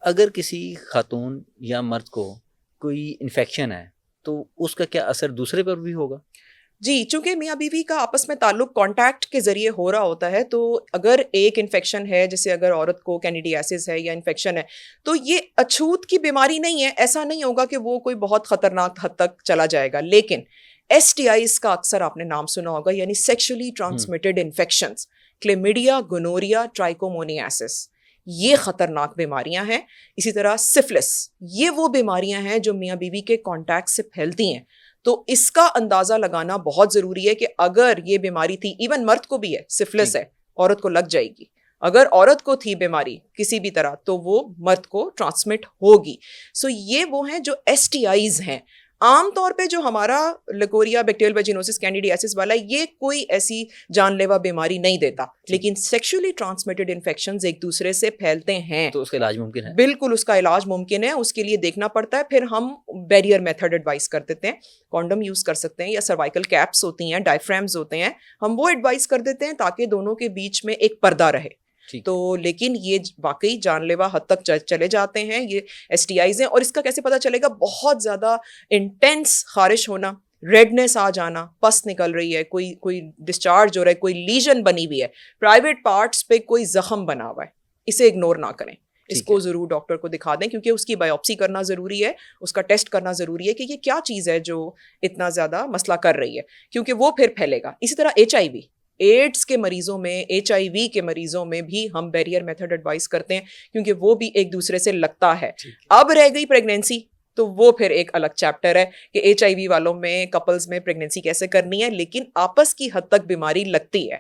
اگر کسی خاتون یا مرد کو کوئی انفیکشن ہے تو اس کا کیا اثر دوسرے پر بھی ہوگا؟ جی، چونکہ میاں بیوی کا آپس میں تعلق کانٹیکٹ کے ذریعے ہو رہا ہوتا ہے، تو اگر ایک انفیکشن ہے، جیسے اگر عورت کو کینیڈیاسس ہے یا انفیکشن ہے، تو یہ اچھوت کی بیماری نہیں ہے. ایسا نہیں ہوگا کہ وہ کوئی بہت خطرناک حد تک چلا جائے گا. لیکن ایس ٹی آئیز کا اکثر آپ نے نام سنا ہوگا، یعنی سیکشولی ٹرانسمیٹڈ انفیکشنز، کلیمیڈیا، گونوریا، ٹرائکومونیاسس، یہ خطرناک بیماریاں ہیں. اسی طرح سفلس، یہ وہ بیماریاں ہیں جو میاں بیوی کے کانٹیکٹ سے پھیلتی ہیں. تو اس کا اندازہ لگانا بہت ضروری ہے کہ اگر یہ بیماری تھی، ایون مرد کو بھی ہے، سفلس ہے، عورت کو لگ جائے گی. اگر عورت کو تھی بیماری کسی بھی طرح تو وہ مرد کو ٹرانسمٹ ہوگی. سو یہ وہ ہیں جو ایس ٹی آئیز ہیں. عام طور پہ جو ہمارا لکوریا، بیکٹیریل ویجینوسس، کینیڈیاسس والا، یہ کوئی ایسی جان لیوا بیماری نہیں دیتا. لیکن سیکشولی ٹرانسمیٹڈ انفیکشنز ایک دوسرے سے پھیلتے ہیں، تو اس کا علاج ممکن ہے؟ بالکل اس کا علاج ممکن ہے. اس کے لیے دیکھنا پڑتا ہے. پھر ہم بیریئر میتھڈ ایڈوائز کر دیتے ہیں. کانڈم یوز کر سکتے ہیں، یا سروائکل کیپس ہوتی ہیں، ڈائفرامز ہوتے ہیں، ہم وہ ایڈوائز کر دیتے ہیں تاکہ دونوں کے بیچ میں ایک پردہ رہے. تو لیکن یہ واقعی جان لیوا حد تک چلے جاتے ہیں یہ ایس ٹی آئیز ہیں. اور اس کا کیسے پتہ چلے گا؟ بہت زیادہ انٹینس خارش ہونا، ریڈنس آ جانا، پس نکل رہی ہے، کوئی ڈسچارج ہو رہا ہے، کوئی لیژن بنی ہوئی ہے، پرائیویٹ پارٹس پہ کوئی زخم بنا ہوا ہے، اسے اگنور نہ کریں. اس کو ضرور ڈاکٹر کو دکھا دیں، کیونکہ اس کی بایوپسی کرنا ضروری ہے، اس کا ٹیسٹ کرنا ضروری ہے کہ یہ کیا چیز ہے جو اتنا زیادہ مسئلہ کر رہی ہے، کیونکہ وہ پھر پھیلے گا. اسی طرح ایچ آئی وی، ایڈس کے مریضوں میں، ایچ آئی وی کے مریضوں میں بھی ہم بیریئر میتھڈ ایڈوائز کرتے ہیں، کیونکہ وہ بھی ایک دوسرے سے لگتا ہے. اب رہ گئی پریگنینسی، تو وہ پھر ایک الگ چیپٹر ہے کہ ایچ آئی وی والوں میں، کپلز میں پریگنینسی کیسے کرنی ہے، لیکن آپس کی حد تک بیماری لگتی ہے.